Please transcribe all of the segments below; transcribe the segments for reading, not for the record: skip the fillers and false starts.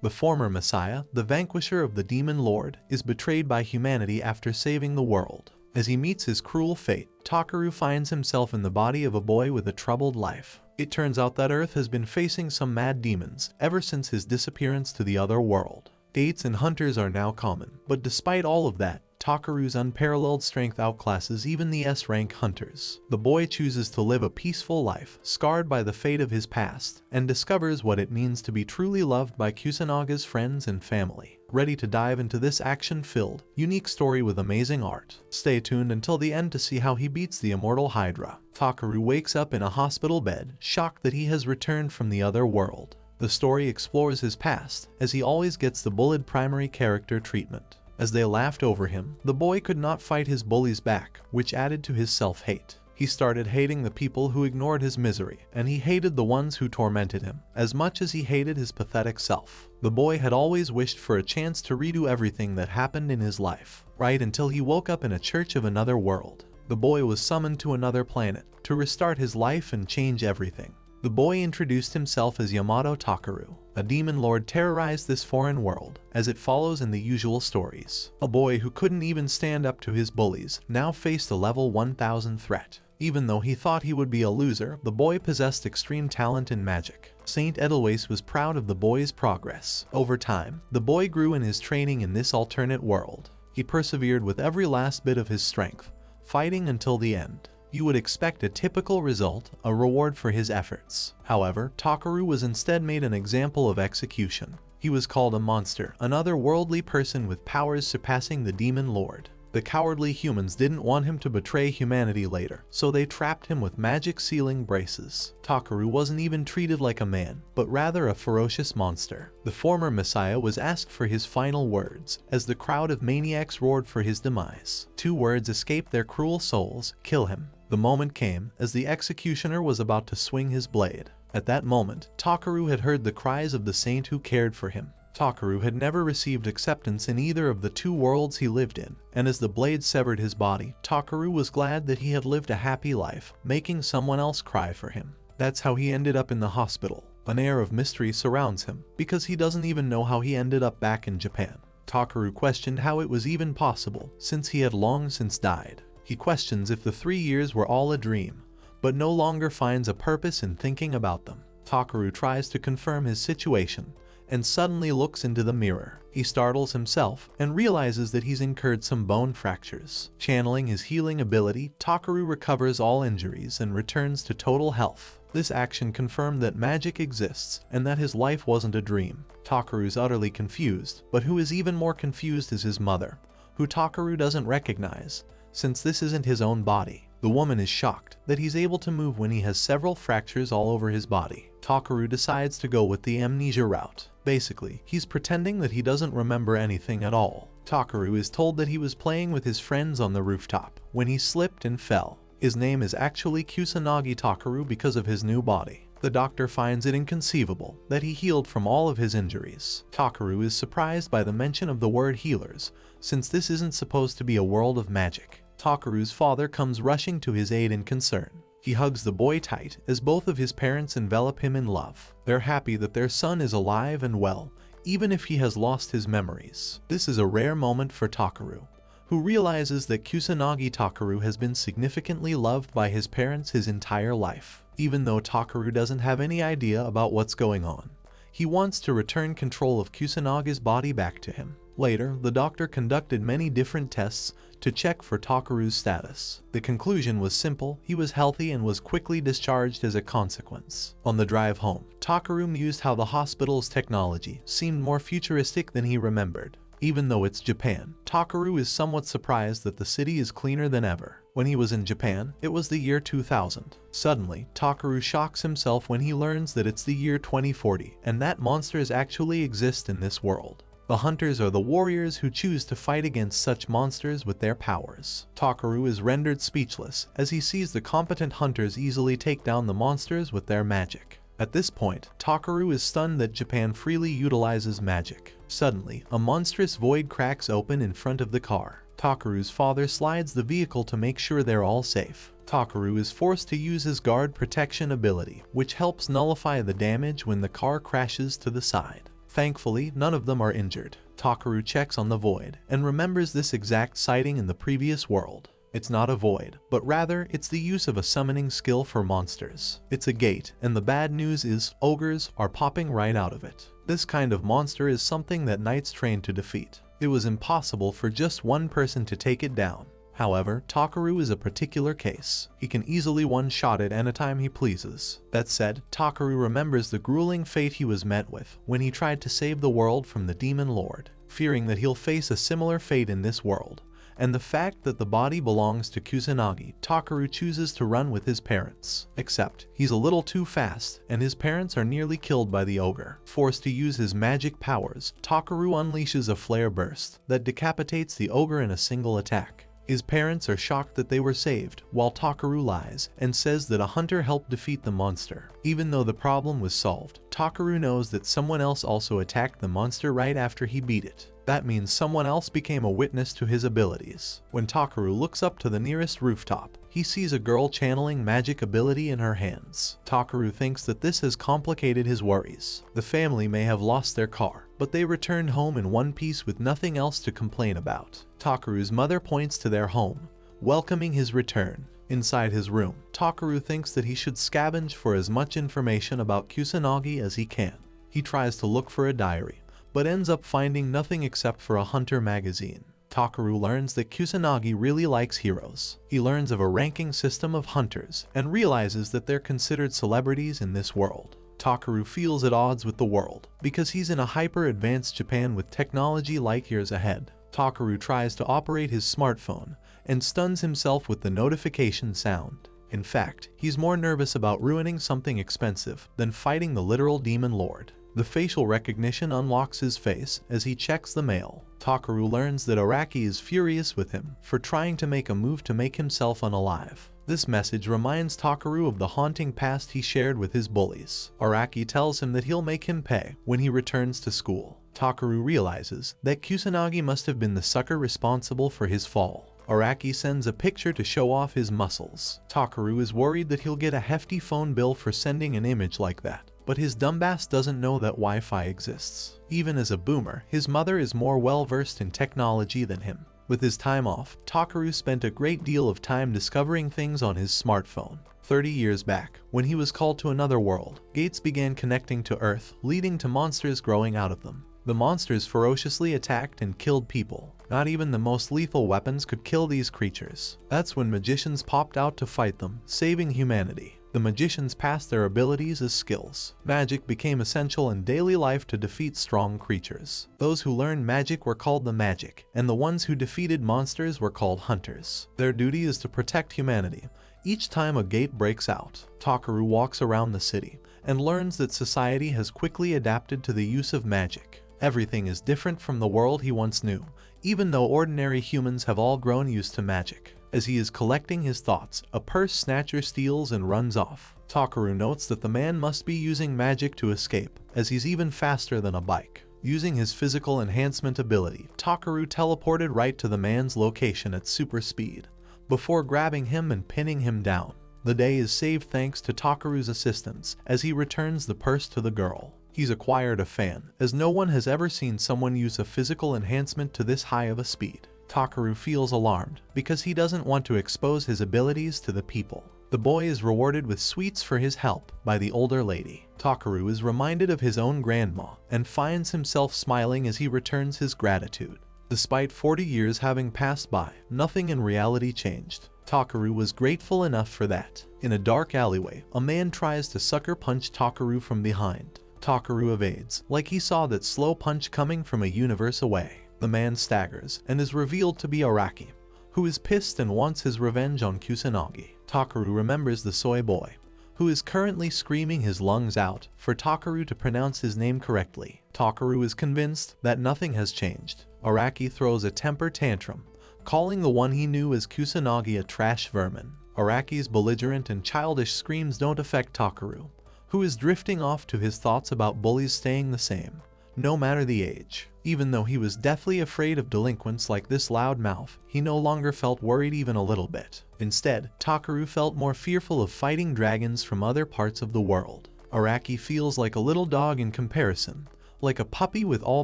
The former Messiah, the vanquisher of the Demon Lord, is betrayed by humanity after saving the world. As he meets his cruel fate, Takeru finds himself in the body of a boy with a troubled life. It turns out that Earth has been facing some mad demons ever since his disappearance to the other world. Dates and hunters are now common, but despite all of that, Takeru's unparalleled strength outclasses even the S-rank hunters. The boy chooses to live a peaceful life, scarred by the fate of his past, and discovers what it means to be truly loved by Kusanaga's friends and family. Ready to dive into this action-filled, unique story with amazing art? Stay tuned until the end to see how he beats the immortal Hydra. Takeru wakes up in a hospital bed, shocked that he has returned from the other world. The story explores his past, as he always gets the bullied primary character treatment. As they laughed over him, the boy could not fight his bullies back, which added to his self-hate. He started hating the people who ignored his misery, and he hated the ones who tormented him, as much as he hated his pathetic self. The boy had always wished for a chance to redo everything that happened in his life, right until he woke up in a church of another world. The boy was summoned to another planet, to restart his life and change everything. The boy introduced himself as Yamato Takeru. A demon lord terrorized this foreign world, as it follows in the usual stories. A boy who couldn't even stand up to his bullies now faced a level 1000 threat. Even though he thought he would be a loser, the boy possessed extreme talent in magic. Saint Edelweiss was proud of the boy's progress. Over time, the boy grew in his training in this alternate world. He persevered with every last bit of his strength, fighting until the end. You would expect a typical result, a reward for his efforts. However, Takeru was instead made an example of execution. He was called a monster, an otherworldly person with powers surpassing the Demon Lord. The cowardly humans didn't want him to betray humanity later, so they trapped him with magic sealing braces. Takeru wasn't even treated like a man, but rather a ferocious monster. The former Messiah was asked for his final words, as the crowd of maniacs roared for his demise. 2 words escaped their cruel souls: kill him. The moment came as the executioner was about to swing his blade. At that moment, Takeru had heard the cries of the saint who cared for him. Takeru had never received acceptance in either of the 2 worlds he lived in, and as the blade severed his body, Takeru was glad that he had lived a happy life, making someone else cry for him. That's how he ended up in the hospital. An air of mystery surrounds him, because he doesn't even know how he ended up back in Japan. Takeru questioned how it was even possible, since he had long since died. He questions if the 3 years were all a dream, but no longer finds a purpose in thinking about them. Takeru tries to confirm his situation, and suddenly looks into the mirror. He startles himself and realizes that he's incurred some bone fractures. Channeling his healing ability, Takeru recovers all injuries and returns to total health. This action confirmed that magic exists and that his life wasn't a dream. Takeru's utterly confused, but who is even more confused is his mother, who Takeru doesn't recognize, since this isn't his own body. The woman is shocked that he's able to move when he has several fractures all over his body. Takeru decides to go with the amnesia route. Basically, he's pretending that he doesn't remember anything at all. Takeru is told that he was playing with his friends on the rooftop when he slipped and fell. His name is actually Kusanagi Takeru because of his new body. The doctor finds it inconceivable that he healed from all of his injuries. Takeru is surprised by the mention of the word healers, since this isn't supposed to be a world of magic. Takeru's father comes rushing to his aid in concern. He hugs the boy tight as both of his parents envelop him in love. They're happy that their son is alive and well, even if he has lost his memories. This is a rare moment for Takeru, who realizes that Kusanagi Takeru has been significantly loved by his parents his entire life. Even though Takeru doesn't have any idea about what's going on, he wants to return control of Kusanagi's body back to him. Later, the doctor conducted many different tests to check for Takeru's status. The conclusion was simple: he was healthy and was quickly discharged as a consequence. On the drive home, Takeru mused how the hospital's technology seemed more futuristic than he remembered. Even though it's Japan, Takeru is somewhat surprised that the city is cleaner than ever. When he was in Japan, it was the year 2000. Suddenly, Takeru shocks himself when he learns that it's the year 2040, and that monsters actually exist in this world. The hunters are the warriors who choose to fight against such monsters with their powers. Takeru is rendered speechless as he sees the competent hunters easily take down the monsters with their magic. At this point, Takeru is stunned that Japan freely utilizes magic. Suddenly, a monstrous void cracks open in front of the car. Takeru's father slides the vehicle to make sure they're all safe. Takeru is forced to use his guard protection ability, which helps nullify the damage when the car crashes to the side. Thankfully, none of them are injured. Takeru checks on the void and remembers this exact sighting in the previous world. It's not a void, but rather it's the use of a summoning skill for monsters. It's a gate, and the bad news is ogres are popping right out of it. This kind of monster is something that knights train to defeat. It was impossible for just one person to take it down. However, Takeru is a particular case. He can easily one-shot it anytime he pleases. That said, Takeru remembers the grueling fate he was met with when he tried to save the world from the Demon Lord, fearing that he'll face a similar fate in this world. And the fact that the body belongs to Kusanagi, Takeru chooses to run with his parents. Except, he's a little too fast, and his parents are nearly killed by the ogre. Forced to use his magic powers, Takeru unleashes a flare burst that decapitates the ogre in a single attack. His parents are shocked that they were saved, while Takeru lies and says that a hunter helped defeat the monster. Even though the problem was solved, Takeru knows that someone else also attacked the monster right after he beat it. That means someone else became a witness to his abilities. When Takeru looks up to the nearest rooftop, he sees a girl channeling magic ability in her hands. Takeru thinks that this has complicated his worries. The family may have lost their car, but they returned home in one piece with nothing else to complain about. Takeru's mother points to their home, welcoming his return. Inside his room, Takeru thinks that he should scavenge for as much information about Kusanagi as he can. He tries to look for a diary, but ends up finding nothing except for a hunter magazine. Takeru learns that Kusanagi really likes heroes. He learns of a ranking system of hunters and realizes that they're considered celebrities in this world. Takeru feels at odds with the world because he's in a hyper-advanced Japan with technology light years ahead. Takeru tries to operate his smartphone and stuns himself with the notification sound. In fact, he's more nervous about ruining something expensive than fighting the literal demon lord. The facial recognition unlocks his face as he checks the mail. Takeru learns that Araki is furious with him for trying to make a move to make himself unalive. This message reminds Takeru of the haunting past he shared with his bullies. Araki tells him that he'll make him pay when he returns to school. Takeru realizes that Kusanagi must have been the sucker responsible for his fall. Araki sends a picture to show off his muscles. Takeru is worried that he'll get a hefty phone bill for sending an image like that. But his dumbass doesn't know that Wi-Fi exists. Even as a boomer, his mother is more well-versed in technology than him. With his time off, Takeru spent a great deal of time discovering things on his smartphone. 30 years back, when he was called to another world, gates began connecting to Earth, leading to monsters growing out of them. The monsters ferociously attacked and killed people. Not even the most lethal weapons could kill these creatures. That's when magicians popped out to fight them, saving humanity. The magicians passed their abilities as skills. Magic became essential in daily life to defeat strong creatures. Those who learned magic were called the magic, and the ones who defeated monsters were called hunters. Their duty is to protect humanity. Each time a gate breaks out, Takeru walks around the city and learns that society has quickly adapted to the use of magic. Everything is different from the world he once knew, even though ordinary humans have all grown used to magic. As he is collecting his thoughts, a purse snatcher steals and runs off. Takeru notes that the man must be using magic to escape, as he's even faster than a bike. Using his physical enhancement ability, Takeru teleported right to the man's location at super speed, before grabbing him and pinning him down. The day is saved thanks to Takeru's assistance as he returns the purse to the girl. He's acquired a fan, as no one has ever seen someone use a physical enhancement to this high of a speed. Takeru feels alarmed because he doesn't want to expose his abilities to the people. The boy is rewarded with sweets for his help by the older lady. Takeru is reminded of his own grandma and finds himself smiling as he returns his gratitude. Despite 40 years having passed by, nothing in reality changed. Takeru was grateful enough for that. In a dark alleyway, a man tries to sucker punch Takeru from behind. Takeru evades, like he saw that slow punch coming from a universe away. The man staggers and is revealed to be Araki, who is pissed and wants his revenge on Kusanagi. Takeru remembers the soy boy, who is currently screaming his lungs out for Takeru to pronounce his name correctly. Takeru is convinced that nothing has changed. Araki throws a temper tantrum, calling the one he knew as Kusanagi a trash vermin. Araki's belligerent and childish screams don't affect Takeru, who is drifting off to his thoughts about bullies staying the same, no matter the age. Even though he was deathly afraid of delinquents like this loudmouth, he no longer felt worried even a little bit. Instead, Takeru felt more fearful of fighting dragons from other parts of the world. Araki feels like a little dog in comparison, like a puppy with all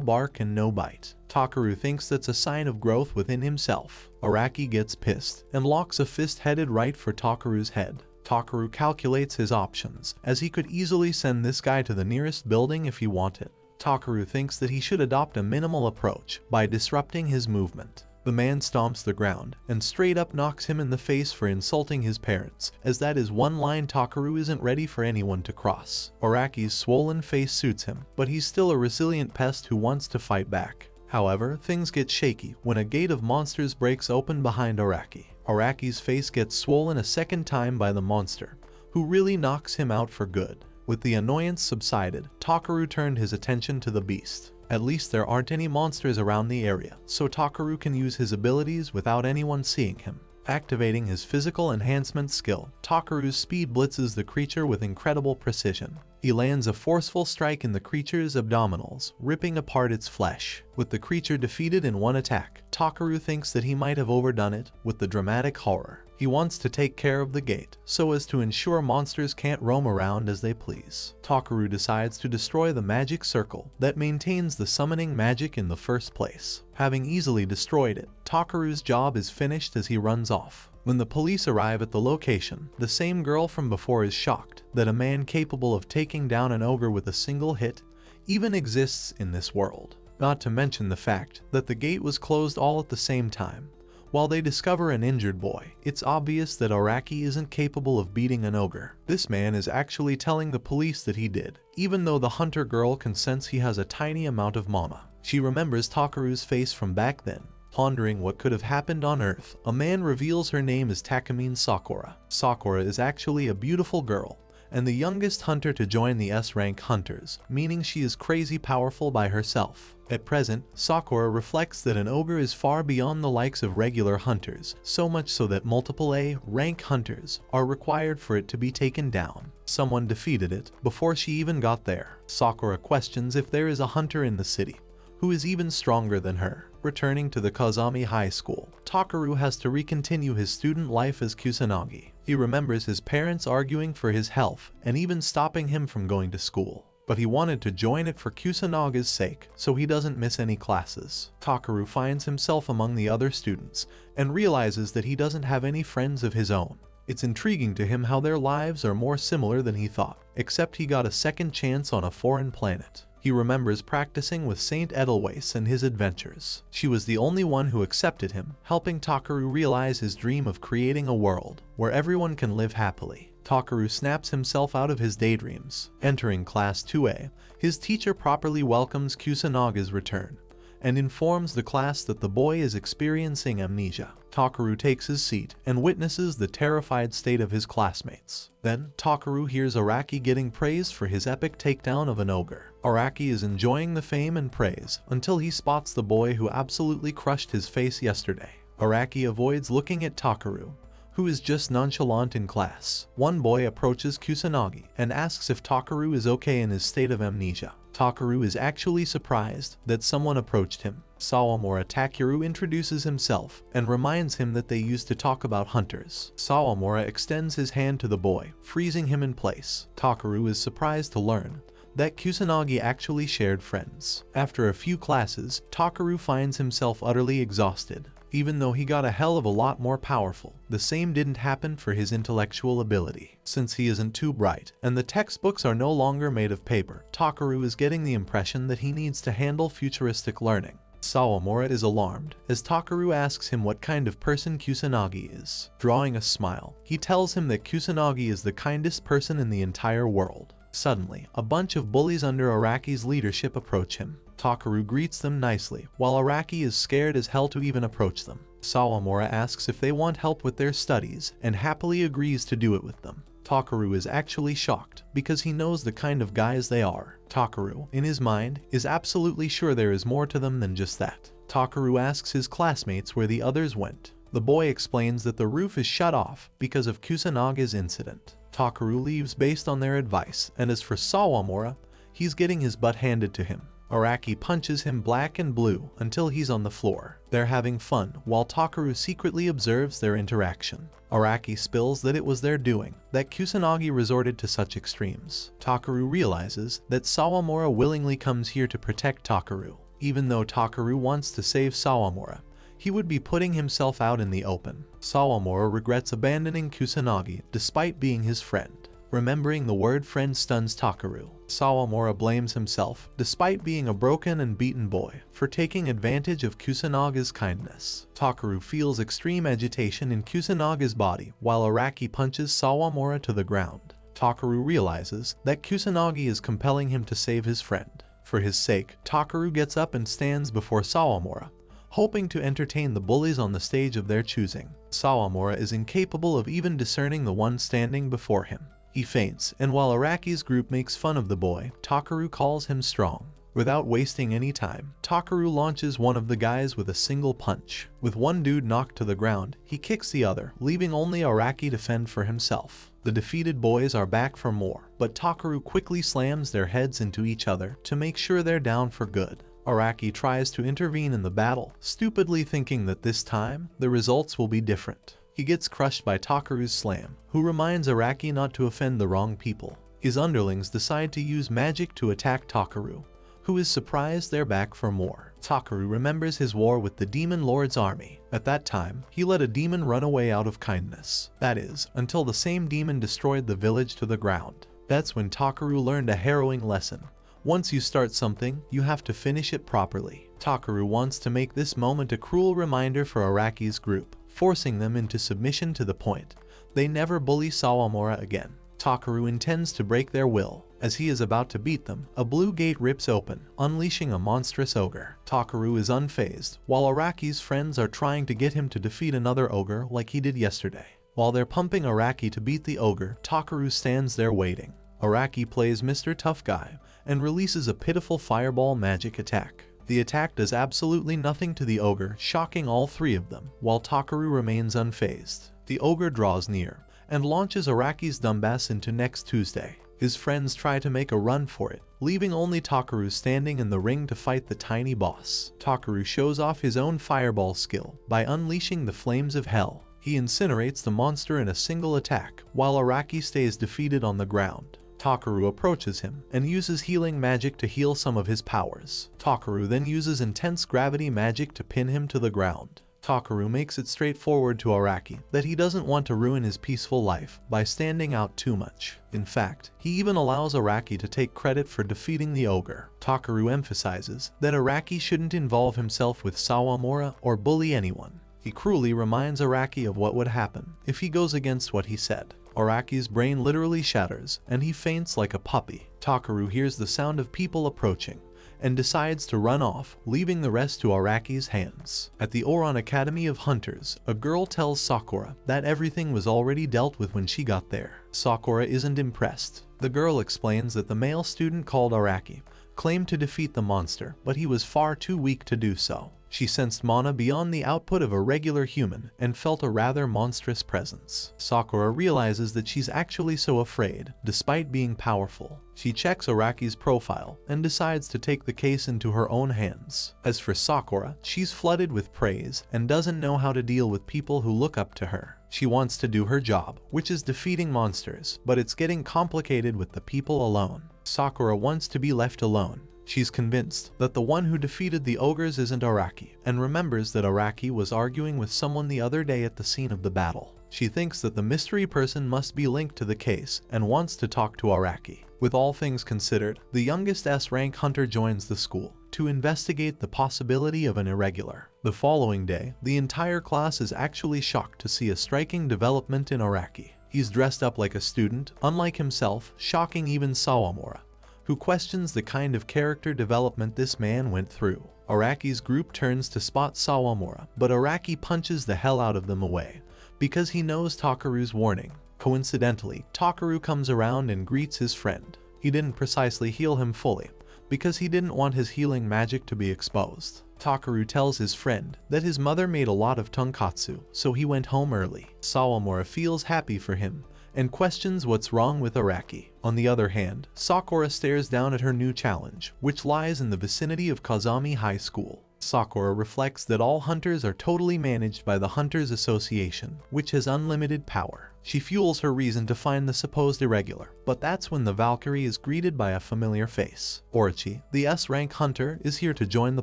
bark and no bite. Takeru thinks that's a sign of growth within himself. Araki gets pissed and locks a fist headed right for Takeru's head. Takeru calculates his options, as he could easily send this guy to the nearest building if he wanted. Takeru thinks that he should adopt a minimal approach by disrupting his movement. The man stomps the ground and straight up knocks him in the face for insulting his parents, as that is one line Takeru isn't ready for anyone to cross. Araki's swollen face suits him, but he's still a resilient pest who wants to fight back. However, things get shaky when a gate of monsters breaks open behind Araki. Araki's face gets swollen a second time by the monster, who really knocks him out for good. With the annoyance subsided, Takeru turned his attention to the beast. At least there aren't any monsters around the area, so Takeru can use his abilities without anyone seeing him. Activating his physical enhancement skill, Takeru's speed blitzes the creature with incredible precision. He lands a forceful strike in the creature's abdominals, ripping apart its flesh. With the creature defeated in one attack, Takeru thinks that he might have overdone it with the dramatic horror. He wants to take care of the gate, so as to ensure monsters can't roam around as they please. Takeru decides to destroy the magic circle that maintains the summoning magic in the first place. Having easily destroyed it, Takeru's job is finished as he runs off. When the police arrive at the location, the same girl from before is shocked that a man capable of taking down an ogre with a single hit even exists in this world. Not to mention the fact that the gate was closed all at the same time. While they discover an injured boy, it's obvious that Araki isn't capable of beating an ogre. This man is actually telling the police that he did, even though the hunter girl can sense he has a tiny amount of mana. She remembers Takeru's face from back then. Pondering what could have happened on Earth, a man reveals her name is Takamine Sakura. Sakura is actually a beautiful girl, and the youngest hunter to join the S-rank hunters, meaning she is crazy powerful by herself. At present, Sakura reflects that an ogre is far beyond the likes of regular hunters, so much so that multiple A-rank hunters are required for it to be taken down. Someone defeated it before she even got there. Sakura questions if there is a hunter in the city who is even stronger than her. Returning to the Kazami High School, Takeru has to recontinue his student life as Kusanagi. He remembers his parents arguing for his health and even stopping him from going to school. But he wanted to join it for Kusanaga's sake, so he doesn't miss any classes. Takeru finds himself among the other students and realizes that he doesn't have any friends of his own. It's intriguing to him how their lives are more similar than he thought, except he got a second chance on a foreign planet. He remembers practicing with Saint Edelweiss and his adventures. She was the only one who accepted him, helping Takeru realize his dream of creating a world where everyone can live happily. Takeru snaps himself out of his daydreams. Entering Class 2A, his teacher properly welcomes Kusanaga's return and informs the class that the boy is experiencing amnesia. Takeru takes his seat and witnesses the terrified state of his classmates. Then, Takeru hears Araki getting praise for his epic takedown of an ogre. Araki is enjoying the fame and praise until he spots the boy who absolutely crushed his face yesterday. Araki avoids looking at Takeru, who is just nonchalant in class. One boy approaches Kusanagi and asks if Takeru is okay in his state of amnesia. Takeru is actually surprised that someone approached him. Sawamura Takeru introduces himself and reminds him that they used to talk about hunters. Sawamura extends his hand to the boy, freezing him in place. Takeru is surprised to learn that Kusanagi actually shared friends. After a few classes, Takeru finds himself utterly exhausted. Even though he got a hell of a lot more powerful, the same didn't happen for his intellectual ability. Since he isn't too bright, and the textbooks are no longer made of paper, Takeru is getting the impression that he needs to handle futuristic learning. Sawamura is alarmed, as Takeru asks him what kind of person Kusanagi is. Drawing a smile, he tells him that Kusanagi is the kindest person in the entire world. Suddenly, a bunch of bullies under Araki's leadership approach him. Takeru greets them nicely, while Araki is scared as hell to even approach them. Sawamura asks if they want help with their studies, and happily agrees to do it with them. Takeru is actually shocked, because he knows the kind of guys they are. Takeru, in his mind, is absolutely sure there is more to them than just that. Takeru asks his classmates where the others went. The boy explains that the roof is shut off because of Kusanaga's incident. Takeru leaves based on their advice, and as for Sawamura, he's getting his butt handed to him. Araki punches him black and blue until he's on the floor. They're having fun while Takeru secretly observes their interaction. Araki spills that it was their doing that Kusanagi resorted to such extremes. Takeru realizes that Sawamura willingly comes here to protect Takeru. Even though Takeru wants to save Sawamura, he would be putting himself out in the open. Sawamura regrets abandoning Kusanagi despite being his friend. Remembering the word friend stuns Takeru. Sawamura blames himself, despite being a broken and beaten boy, for taking advantage of Kusanaga's kindness. Takeru feels extreme agitation in Kusanaga's body while Araki punches Sawamura to the ground. Takeru realizes that Kusanagi is compelling him to save his friend. For his sake, Takeru gets up and stands before Sawamura, hoping to entertain the bullies on the stage of their choosing. Sawamura is incapable of even discerning the one standing before him. He faints, and while Araki's group makes fun of the boy, Takeru calls him strong. Without wasting any time, Takeru launches one of the guys with a single punch. With one dude knocked to the ground, he kicks the other, leaving only Araki to fend for himself. The defeated boys are back for more, but Takeru quickly slams their heads into each other to make sure they're down for good. Araki tries to intervene in the battle, stupidly thinking that this time, the results will be different. He gets crushed by Takeru's slam, who reminds Araki not to offend the wrong people. His underlings decide to use magic to attack Takeru, who is surprised they're back for more. Takeru remembers his war with the Demon Lord's army. At that time, he let a demon run away out of kindness. That is, until the same demon destroyed the village to the ground. That's when Takeru learned a harrowing lesson. Once you start something, you have to finish it properly. Takeru wants to make this moment a cruel reminder for Araki's group, forcing them into submission to the point they never bully Sawamura again. Takeru intends to break their will. As he is about to beat them, a blue gate rips open, unleashing a monstrous ogre. Takeru is unfazed, while Araki's friends are trying to get him to defeat another ogre like he did yesterday. While they're pumping Araki to beat the ogre, Takeru stands there waiting. Araki plays Mr. Tough Guy and releases a pitiful fireball magic attack. The attack does absolutely nothing to the ogre, shocking all three of them, while Takeru remains unfazed. The ogre draws near and launches Araki's dumbass into next Tuesday. His friends try to make a run for it, leaving only Takeru standing in the ring to fight the tiny boss. Takeru shows off his own fireball skill by unleashing the flames of hell. He incinerates the monster in a single attack, while Araki stays defeated on the ground. Takeru approaches him and uses healing magic to heal some of his powers. Takeru then uses intense gravity magic to pin him to the ground. Takeru makes it straightforward to Araki that he doesn't want to ruin his peaceful life by standing out too much. In fact, he even allows Araki to take credit for defeating the ogre. Takeru emphasizes that Araki shouldn't involve himself with Sawamura or bully anyone. He cruelly reminds Araki of what would happen if he goes against what he said. Araki's brain literally shatters, and he faints like a puppy. Takeru hears the sound of people approaching and decides to run off, leaving the rest to Araki's hands. At the Oron Academy of Hunters, a girl tells Sakura that everything was already dealt with when she got there. Sakura isn't impressed. The girl explains that the male student called Araki claimed to defeat the monster, but he was far too weak to do so. She sensed mana beyond the output of a regular human and felt a rather monstrous presence. Sakura realizes that she's actually so afraid, despite being powerful. She checks Araki's profile and decides to take the case into her own hands. As for Sakura, she's flooded with praise and doesn't know how to deal with people who look up to her. She wants to do her job, which is defeating monsters, but it's getting complicated with the people alone. Sakura wants to be left alone. She's convinced that the one who defeated the ogres isn't Araki, and remembers that Araki was arguing with someone the other day at the scene of the battle. She thinks that the mystery person must be linked to the case and wants to talk to Araki. With all things considered, the youngest S-rank hunter joins the school to investigate the possibility of an irregular. The following day, the entire class is actually shocked to see a striking development in Araki. He's dressed up like a student, unlike himself, shocking even Sawamura, who questions the kind of character development this man went through. Araki's group turns to spot Sawamura, but Araki punches the hell out of them away, because he knows Takeru's warning. Coincidentally, Takeru comes around and greets his friend. He didn't precisely heal him fully, because he didn't want his healing magic to be exposed. Takeru tells his friend that his mother made a lot of tonkatsu, so he went home early. Sawamura feels happy for him and questions what's wrong with Araki. On the other hand, Sakura stares down at her new challenge, which lies in the vicinity of Kazami High School. Sakura reflects that all hunters are totally managed by the Hunters Association, which has unlimited power. She fuels her reason to find the supposed irregular, but that's when the Valkyrie is greeted by a familiar face. Orochi, the S-rank hunter, is here to join the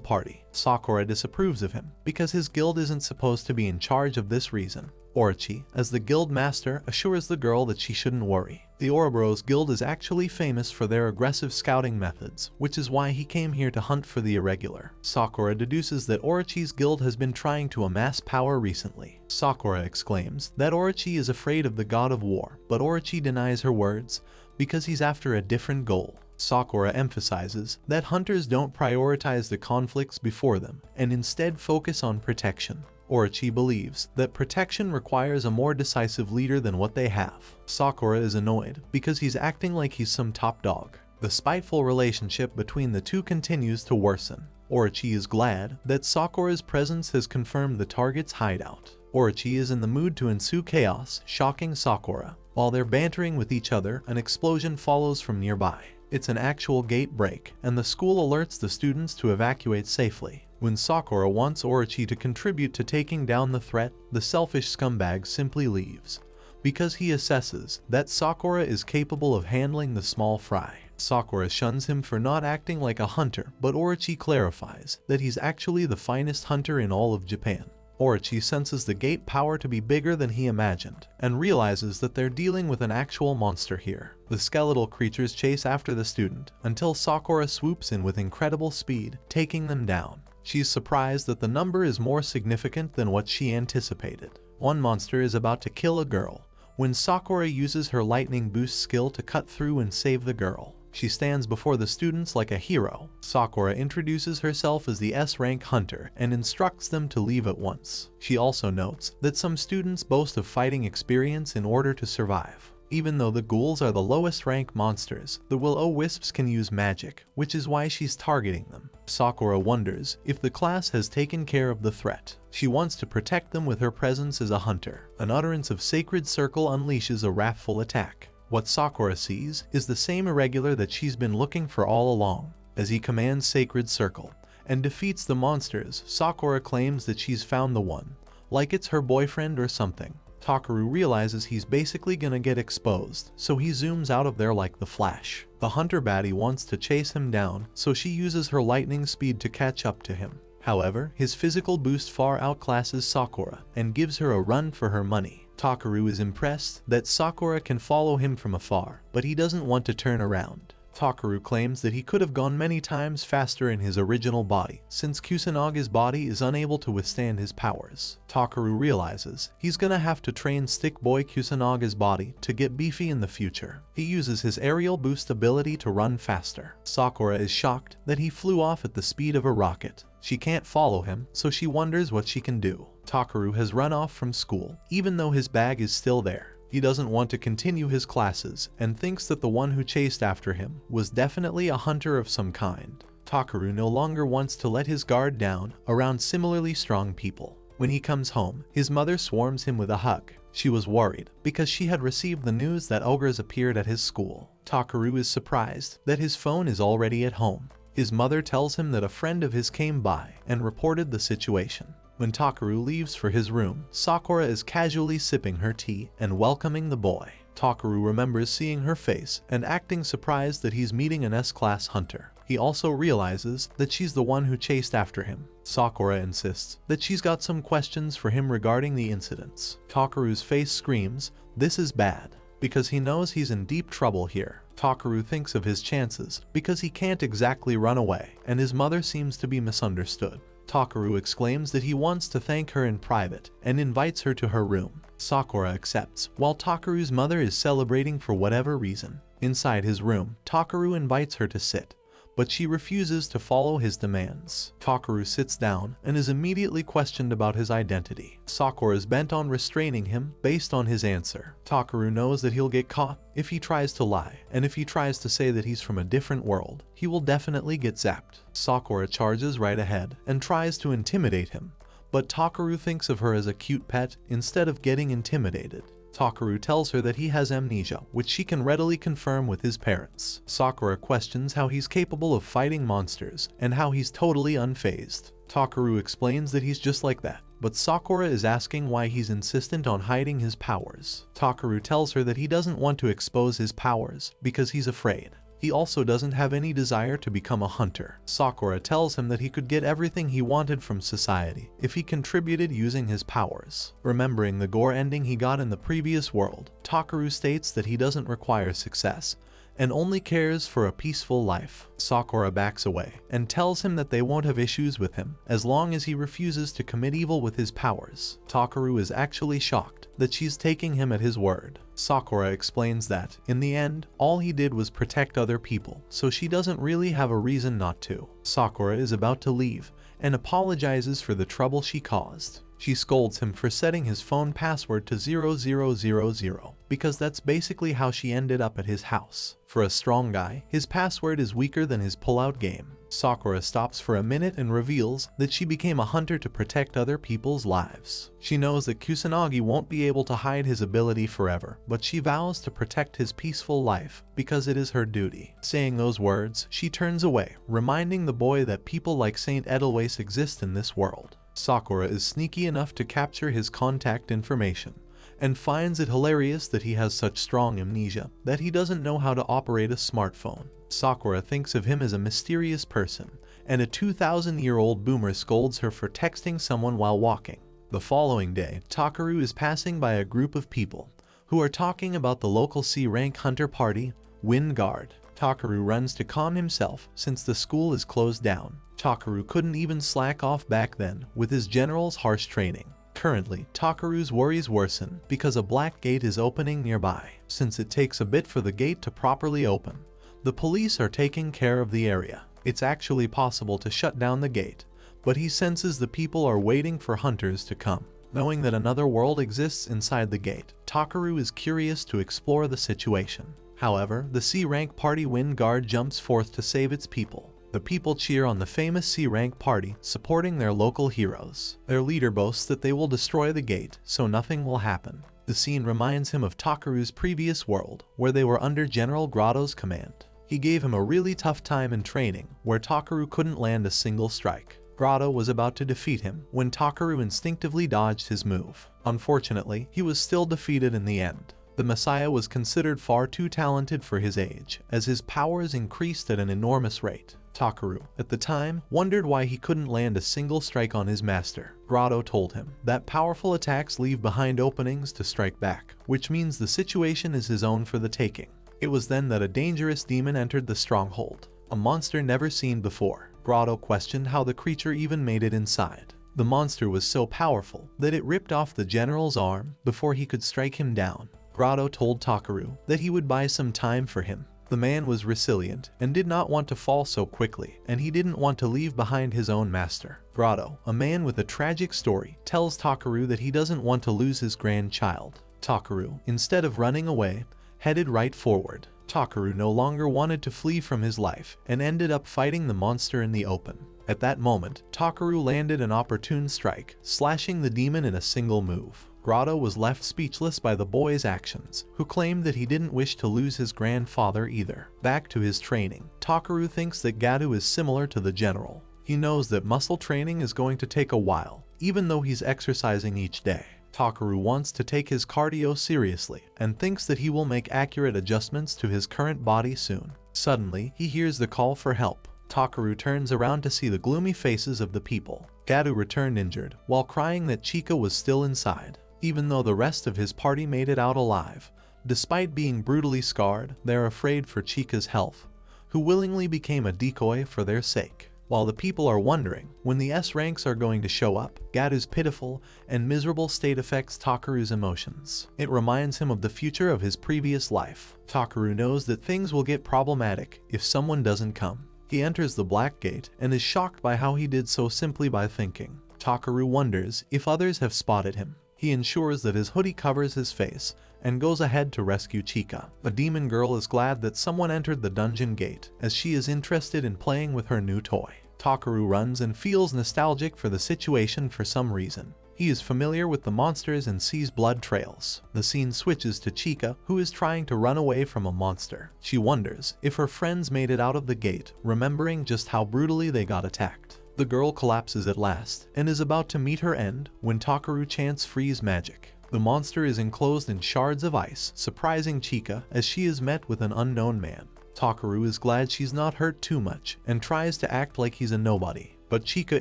party. Sakura disapproves of him, because his guild isn't supposed to be in charge of this reason. Orochi, as the guild master, assures the girl that she shouldn't worry. The Ouroboros guild is actually famous for their aggressive scouting methods, which is why he came here to hunt for the irregular. Sakura deduces that Orochi's guild has been trying to amass power recently. Sakura exclaims that Orochi is afraid of the god of war, but Orochi denies her words because he's after a different goal. Sakura emphasizes that hunters don't prioritize the conflicts before them and instead focus on protection. Orochi believes that protection requires a more decisive leader than what they have. Sakura is annoyed because he's acting like he's some top dog. The spiteful relationship between the two continues to worsen. Orochi is glad that Sakura's presence has confirmed the target's hideout. Orochi is in the mood to ensue chaos, shocking Sakura. While they're bantering with each other, an explosion follows from nearby. It's an actual gate break, and the school alerts the students to evacuate safely. When Sakura wants Orochi to contribute to taking down the threat, the selfish scumbag simply leaves, because he assesses that Sakura is capable of handling the small fry. Sakura shuns him for not acting like a hunter, but Orochi clarifies that he's actually the finest hunter in all of Japan. Orochi senses the gate power to be bigger than he imagined, and realizes that they're dealing with an actual monster here. The skeletal creatures chase after the student, until Sakura swoops in with incredible speed, taking them down. She's surprised that the number is more significant than what she anticipated. One monster is about to kill a girl, when Sakura uses her lightning boost skill to cut through and save the girl. She stands before the students like a hero. Sakura introduces herself as the S-rank hunter and instructs them to leave at once. She also notes that some students boast of fighting experience in order to survive. Even though the ghouls are the lowest rank monsters, the will-o-wisps can use magic, which is why she's targeting them. Sakura wonders if the class has taken care of the threat. She wants to protect them with her presence as a hunter. An utterance of Sacred Circle unleashes a wrathful attack. What Sakura sees is the same irregular that she's been looking for all along. As he commands Sacred Circle and defeats the monsters, Sakura claims that she's found the one, like it's her boyfriend or something. Takeru realizes he's basically gonna get exposed, so he zooms out of there like the Flash. The hunter baddie wants to chase him down, so she uses her lightning speed to catch up to him. However, his physical boost far outclasses Sakura and gives her a run for her money. Takeru is impressed that Sakura can follow him from afar, but he doesn't want to turn around. Takeru claims that he could have gone many times faster in his original body, since Kusanaga's body is unable to withstand his powers. Takeru realizes he's gonna have to train Stick Boy Kusanaga's body to get beefy in the future. He uses his aerial boost ability to run faster. Sakura is shocked that he flew off at the speed of a rocket. She can't follow him, so she wonders what she can do. Takeru has run off from school, even though his bag is still there. He doesn't want to continue his classes and thinks that the one who chased after him was definitely a hunter of some kind. Takeru no longer wants to let his guard down around similarly strong people. When he comes home, his mother swarms him with a hug. She was worried because she had received the news that ogres appeared at his school. Takeru is surprised that his phone is already at home. His mother tells him that a friend of his came by and reported the situation. When Takeru leaves for his room, Sakura is casually sipping her tea and welcoming the boy. Takeru remembers seeing her face and acting surprised that he's meeting an S-class hunter. He also realizes that she's the one who chased after him. Sakura insists that she's got some questions for him regarding the incidents. Takeru's face screams, "This is bad," because he knows he's in deep trouble here. Takeru thinks of his chances because he can't exactly run away, and his mother seems to be misunderstood. Takeru exclaims that he wants to thank her in private and invites her to her room. Sakura accepts, while Takeru's mother is celebrating for whatever reason. Inside his room, Takeru invites her to sit, but she refuses to follow his demands. Takeru sits down and is immediately questioned about his identity. Sakura is bent on restraining him based on his answer. Takeru knows that he'll get caught if he tries to lie, and if he tries to say that he's from a different world, he will definitely get zapped. Sakura charges right ahead and tries to intimidate him, but Takeru thinks of her as a cute pet instead of getting intimidated. Takeru tells her that he has amnesia, which she can readily confirm with his parents. Sakura questions how he's capable of fighting monsters and how he's totally unfazed. Takeru explains that he's just like that, but Sakura is asking why he's insistent on hiding his powers. Takeru tells her that he doesn't want to expose his powers because he's afraid. He also doesn't have any desire to become a hunter. Sakura tells him that he could get everything he wanted from society if he contributed using his powers. Remembering the gore ending he got in the previous world, Takeru states that he doesn't require success and only cares for a peaceful life. Sakura backs away and tells him that they won't have issues with him as long as he refuses to commit evil with his powers. Takeru is actually shocked that she's taking him at his word. Sakura explains that, in the end, all he did was protect other people, so she doesn't really have a reason not to. Sakura is about to leave and apologizes for the trouble she caused. She scolds him for setting his phone password to 0000 because that's basically how she ended up at his house. For a strong guy, his password is weaker than his pullout game. Sakura stops for a minute and reveals that she became a hunter to protect other people's lives. She knows that Kusanagi won't be able to hide his ability forever, but she vows to protect his peaceful life because it is her duty. Saying those words, she turns away, reminding the boy that people like Saint Edelweiss exist in this world. Sakura is sneaky enough to capture his contact information and finds it hilarious that he has such strong amnesia that he doesn't know how to operate a smartphone. Sakura thinks of him as a mysterious person, and a 2,000-year-old boomer scolds her for texting someone while walking. The following day, Takeru is passing by a group of people who are talking about the local C-rank hunter party, Wind Guard. Takeru runs to calm himself since the school is closed down. Takeru couldn't even slack off back then with his general's harsh training. Currently, Takeru's worries worsen because a black gate is opening nearby. Since it takes a bit for the gate to properly open, the police are taking care of the area. It's actually possible to shut down the gate, but he senses the people are waiting for hunters to come. Knowing that another world exists inside the gate, Takeru is curious to explore the situation. However, the C-rank party Wind Guard jumps forth to save its people. The people cheer on the famous C-rank party, supporting their local heroes. Their leader boasts that they will destroy the gate, so nothing will happen. The scene reminds him of Takeru's previous world, where they were under General Grotto's command. He gave him a really tough time in training, where Takeru couldn't land a single strike. Grotto was about to defeat him when Takeru instinctively dodged his move. Unfortunately, he was still defeated in the end. The Messiah was considered far too talented for his age, as his powers increased at an enormous rate. Takeru, at the time, wondered why he couldn't land a single strike on his master. Grotto told him that powerful attacks leave behind openings to strike back, which means the situation is his own for the taking. It was then that a dangerous demon entered the stronghold, a monster never seen before. Grotto questioned how the creature even made it inside. The monster was so powerful that it ripped off the general's arm before he could strike him down. Grotto told Takeru that he would buy some time for him. The man was resilient and did not want to fall so quickly, and he didn't want to leave behind his own master. Grotto, a man with a tragic story, tells Takeru that he doesn't want to lose his grandchild. Takeru, instead of running away, headed right forward. Takeru no longer wanted to flee from his life and ended up fighting the monster in the open. At that moment, Takeru landed an opportune strike, slashing the demon in a single move. Grotto was left speechless by the boy's actions, who claimed that he didn't wish to lose his grandfather either. Back to his training, Takeru thinks that Gadu is similar to the general. He knows that muscle training is going to take a while, even though he's exercising each day. Takeru wants to take his cardio seriously and thinks that he will make accurate adjustments to his current body soon. Suddenly, he hears the call for help. Takeru turns around to see the gloomy faces of the people. Gadu returned injured, while crying that Chika was still inside. Even though the rest of his party made it out alive, despite being brutally scarred, they're afraid for Chika's health, who willingly became a decoy for their sake. While the people are wondering when the S ranks are going to show up, Gadu's pitiful and miserable state affects Takeru's emotions. It reminds him of the future of his previous life. Takeru knows that things will get problematic if someone doesn't come. He enters the Black Gate and is shocked by how he did so simply by thinking. Takeru wonders if others have spotted him. He ensures that his hoodie covers his face and goes ahead to rescue Chika. A demon girl is glad that someone entered the dungeon gate, as she is interested in playing with her new toy. Takeru runs and feels nostalgic for the situation for some reason. He is familiar with the monsters and sees blood trails. The scene switches to Chika, who is trying to run away from a monster. She wonders if her friends made it out of the gate, remembering just how brutally they got attacked. The girl collapses at last, and is about to meet her end when Takeru chants freeze magic. The monster is enclosed in shards of ice, surprising Chika as she is met with an unknown man. Takeru is glad she's not hurt too much, and tries to act like he's a nobody. But Chika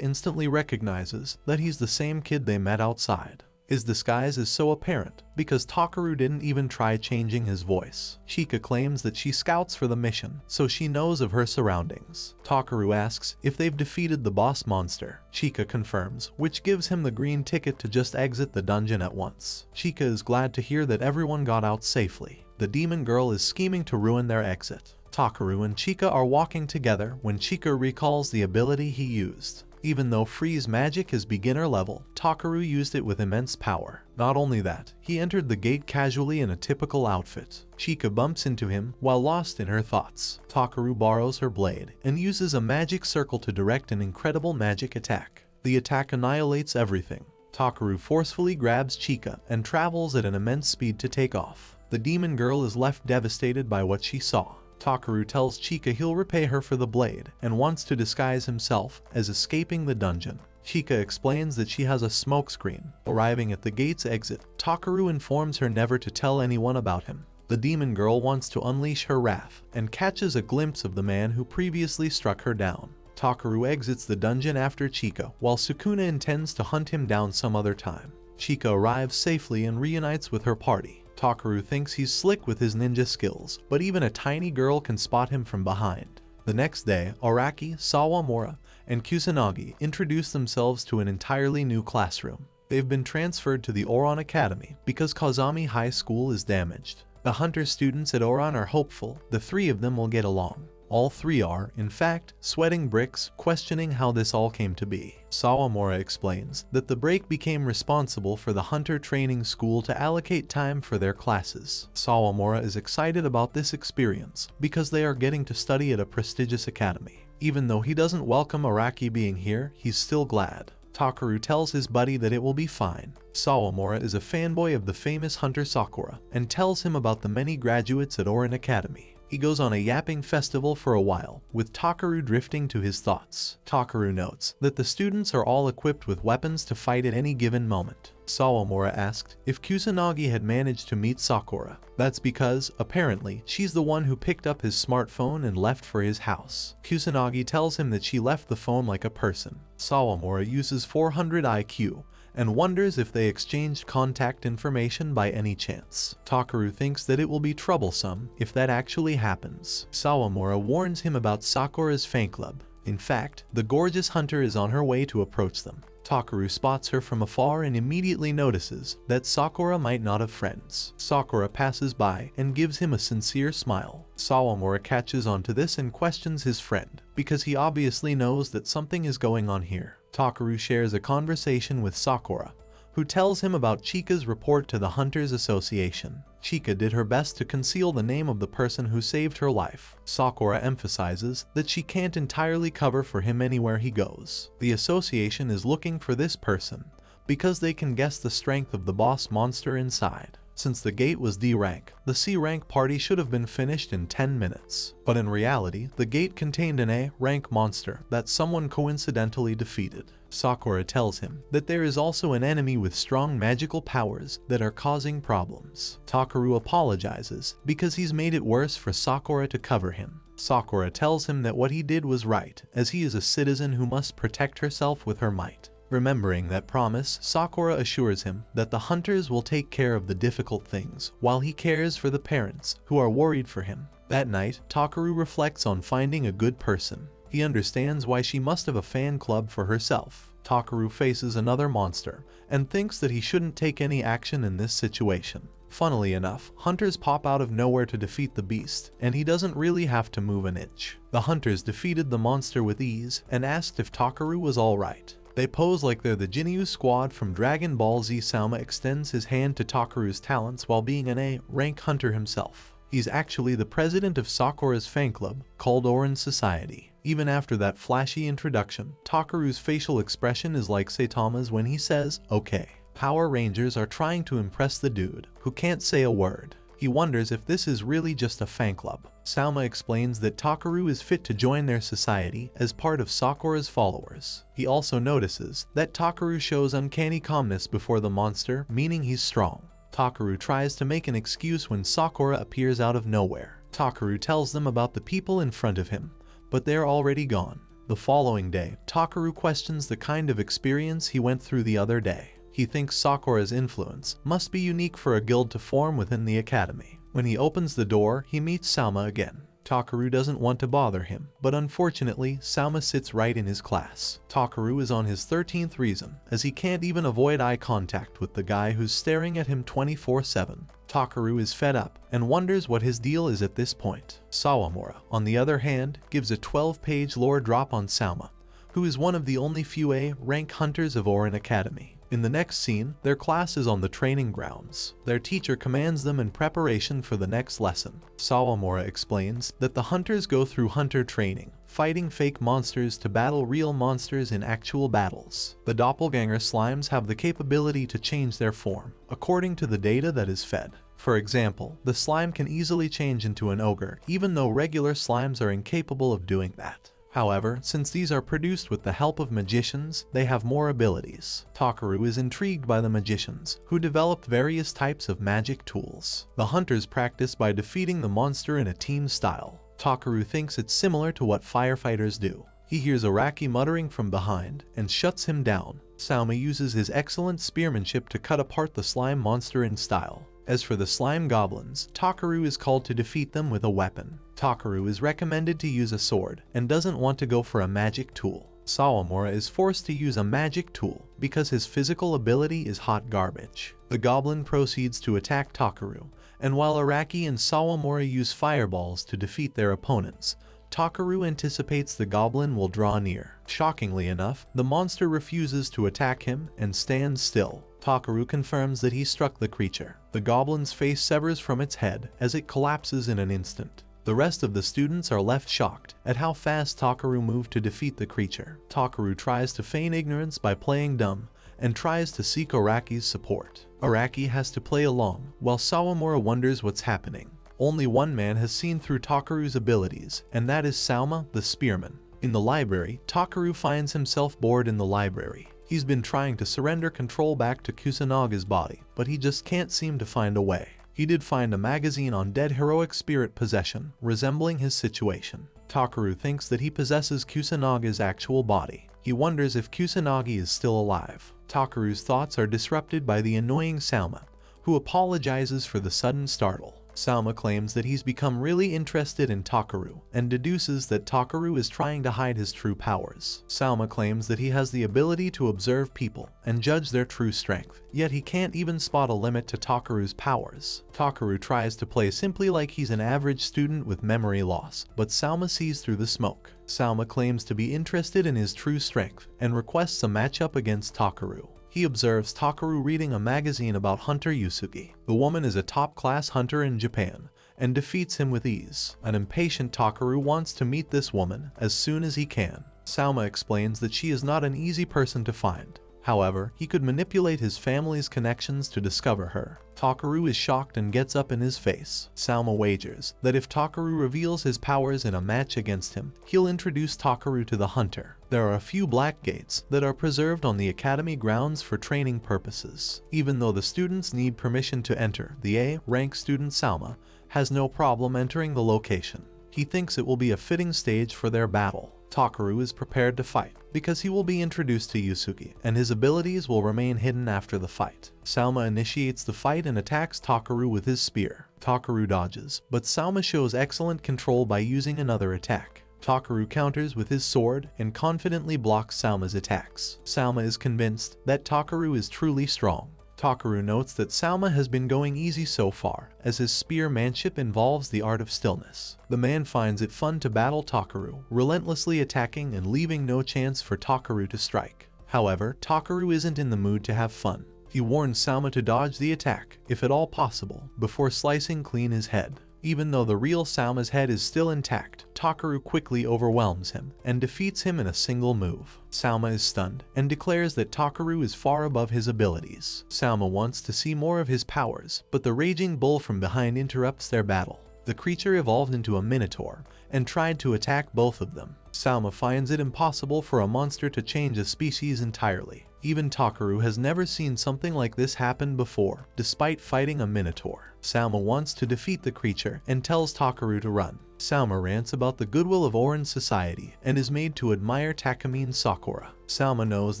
instantly recognizes that he's the same kid they met outside. His disguise is so apparent because Takeru didn't even try changing his voice. Chika claims that she scouts for the mission, so she knows of her surroundings. Takeru asks if they've defeated the boss monster. Chika confirms, which gives him the green ticket to just exit the dungeon at once. Chika is glad to hear that everyone got out safely. The demon girl is scheming to ruin their exit. Takeru and Chika are walking together when Chika recalls the ability he used. Even though freeze magic is beginner level, Takeru used it with immense power. Not only that, he entered the gate casually in a typical outfit. Chika bumps into him while lost in her thoughts. Takeru borrows her blade and uses a magic circle to direct an incredible magic attack. The attack annihilates everything. Takeru forcefully grabs Chika and travels at an immense speed to take off. The demon girl is left devastated by what she saw. Takeru tells Chika he'll repay her for the blade and wants to disguise himself as escaping the dungeon. Chika explains that she has a smokescreen. Arriving at the gate's exit, Takeru informs her never to tell anyone about him. The demon girl wants to unleash her wrath and catches a glimpse of the man who previously struck her down. Takeru exits the dungeon after Chika, while Sukuna intends to hunt him down some other time. Chika arrives safely and reunites with her party. Takeru thinks he's slick with his ninja skills, but even a tiny girl can spot him from behind. The next day, Araki, Sawamura, and Kusanagi introduce themselves to an entirely new classroom. They've been transferred to the Ouran Academy because Kazami High School is damaged. The hunter students at Ouran are hopeful the three of them will get along. All three are, in fact, sweating bricks, questioning how this all came to be. Sawamura explains that the break became responsible for the hunter training school to allocate time for their classes. Sawamura is excited about this experience because they are getting to study at a prestigious academy. Even though he doesn't welcome Araki being here, he's still glad. Takeru tells his buddy that it will be fine. Sawamura is a fanboy of the famous hunter Sakura and tells him about the many graduates at Ouran Academy. He goes on a yapping festival for a while, with Takeru drifting to his thoughts. Takeru notes that the students are all equipped with weapons to fight at any given moment. Sawamura asked if Kusanagi had managed to meet Sakura. That's because, apparently, she's the one who picked up his smartphone and left for his house. Kusanagi tells him that she left the phone like a person. Sawamura uses 400 IQ, and wonders if they exchanged contact information by any chance. Takeru thinks that it will be troublesome if that actually happens. Sawamura warns him about Sakura's fan club. In fact, the gorgeous hunter is on her way to approach them. Takeru spots her from afar and immediately notices that Sakura might not have friends. Sakura passes by and gives him a sincere smile. Sawamura catches onto this and questions his friend, because he obviously knows that something is going on here. Takeru shares a conversation with Sakura, who tells him about Chika's report to the Hunters Association. Chika did her best to conceal the name of the person who saved her life. Sakura emphasizes that she can't entirely cover for him anywhere he goes. The association is looking for this person because they can guess the strength of the boss monster inside. Since the gate was D rank, the C rank party should have been finished in 10 minutes. But in reality, the gate contained an A rank monster that someone coincidentally defeated. Sakura tells him that there is also an enemy with strong magical powers that are causing problems. Takeru apologizes because he's made it worse for Sakura to cover him. Sakura tells him that what he did was right, as he is a citizen who must protect herself with her might. Remembering that promise, Sakura assures him that the hunters will take care of the difficult things, while he cares for the parents, who are worried for him. That night, Takeru reflects on finding a good person. He understands why she must have a fan club for herself. Takeru faces another monster, and thinks that he shouldn't take any action in this situation. Funnily enough, hunters pop out of nowhere to defeat the beast, and he doesn't really have to move an inch. The hunters defeated the monster with ease, and asked if Takeru was alright. They pose like they're the Jinyu squad from Dragon Ball Z. Salma extends his hand to Takeru's talents while being an A rank hunter himself. He's actually the president of Sakura's fan club, called Ouran Society. Even after that flashy introduction, Takeru's facial expression is like Saitama's when he says, "Okay." Power Rangers are trying to impress the dude, who can't say a word. He wonders if this is really just a fan club. Salma explains that Takeru is fit to join their society as part of Sakura's followers. He also notices that Takeru shows uncanny calmness before the monster, meaning he's strong. Takeru tries to make an excuse when Sakura appears out of nowhere. Takeru tells them about the people in front of him, but they're already gone. The following day, Takeru questions the kind of experience he went through the other day. He thinks Sakura's influence must be unique for a guild to form within the academy. When he opens the door, he meets Salma again. Takeru doesn't want to bother him, but unfortunately, Salma sits right in his class. Takeru is on his 13th reason, as he can't even avoid eye contact with the guy who's staring at him 24/7. Takeru is fed up and wonders what his deal is at this point. Sawamura, on the other hand, gives a 12-page lore drop on Salma, who is one of the only few A-rank hunters of Orin Academy. In the next scene, their class is on the training grounds. Their teacher commands them in preparation for the next lesson. Sawamura explains that the hunters go through hunter training, fighting fake monsters to battle real monsters in actual battles. The doppelganger slimes have the capability to change their form, according to the data that is fed. For example, the slime can easily change into an ogre, even though regular slimes are incapable of doing that. However, since these are produced with the help of magicians, they have more abilities. Takeru is intrigued by the magicians, who developed various types of magic tools. The hunters practice by defeating the monster in a team style. Takeru thinks it's similar to what firefighters do. He hears Araki muttering from behind and shuts him down. Salma uses his excellent spearmanship to cut apart the slime monster in style. As for the slime goblins, Takeru is called to defeat them with a weapon. Takeru is recommended to use a sword and doesn't want to go for a magic tool. Sawamura is forced to use a magic tool because his physical ability is hot garbage. The goblin proceeds to attack Takeru, and while Araki and Sawamura use fireballs to defeat their opponents, Takeru anticipates the goblin will draw near. Shockingly enough, the monster refuses to attack him and stands still. Takeru confirms that he struck the creature. The goblin's face severs from its head as it collapses in an instant. The rest of the students are left shocked at how fast Takeru moved to defeat the creature. Takeru tries to feign ignorance by playing dumb and tries to seek Araki's support. Araki has to play along, while Sawamura wonders what's happening. Only one man has seen through Takeru's abilities, and that is Salma, the spearman. In the library, Takeru finds himself bored in the library. He's been trying to surrender control back to Kusanaga's body, but he just can't seem to find a way. He did find a magazine on dead heroic spirit possession, resembling his situation. Takeru thinks that he possesses Kusanaga's actual body. He wonders if Kusanagi is still alive. Takeru's thoughts are disrupted by the annoying Salma, who apologizes for the sudden startle. Salma claims that he's become really interested in Takeru and deduces that Takeru is trying to hide his true powers. Salma claims that he has the ability to observe people and judge their true strength, yet he can't even spot a limit to Takeru's powers. Takeru tries to play simply like he's an average student with memory loss, but Salma sees through the smoke. Salma claims to be interested in his true strength and requests a matchup against Takeru. He observes Takeru reading a magazine about Hunter Yusuke. The woman is a top-class hunter in Japan and defeats him with ease. An impatient Takeru wants to meet this woman as soon as he can. Salma explains that she is not an easy person to find. However, he could manipulate his family's connections to discover her. Takeru is shocked and gets up in his face. Salma wagers that if Takeru reveals his powers in a match against him, he'll introduce Takeru to the hunter. There are a few black gates that are preserved on the academy grounds for training purposes. Even though the students need permission to enter, the A-rank student Salma has no problem entering the location. He thinks it will be a fitting stage for their battle. Takeru is prepared to fight because he will be introduced to Yusuke, and his abilities will remain hidden after the fight. Salma initiates the fight and attacks Takeru with his spear. Takeru dodges, but Salma shows excellent control by using another attack. Takeru counters with his sword and confidently blocks Salma's attacks. Salma is convinced that Takeru is truly strong. Takeru notes that Salma has been going easy so far, as his spearmanship involves the art of stillness. The man finds it fun to battle Takeru, relentlessly attacking and leaving no chance for Takeru to strike. However, Takeru isn't in the mood to have fun. He warns Salma to dodge the attack, if at all possible, before slicing clean his head. Even though the real Salma's head is still intact, Takeru quickly overwhelms him and defeats him in a single move. Salma is stunned and declares that Takeru is far above his abilities. Salma wants to see more of his powers, but the raging bull from behind interrupts their battle. The creature evolved into a Minotaur and tried to attack both of them. Salma finds it impossible for a monster to change a species entirely. Even Takeru has never seen something like this happen before, despite fighting a Minotaur. Salma wants to defeat the creature and tells Takeru to run. Salma rants about the goodwill of Orange society and is made to admire Takamine Sakura. Salma knows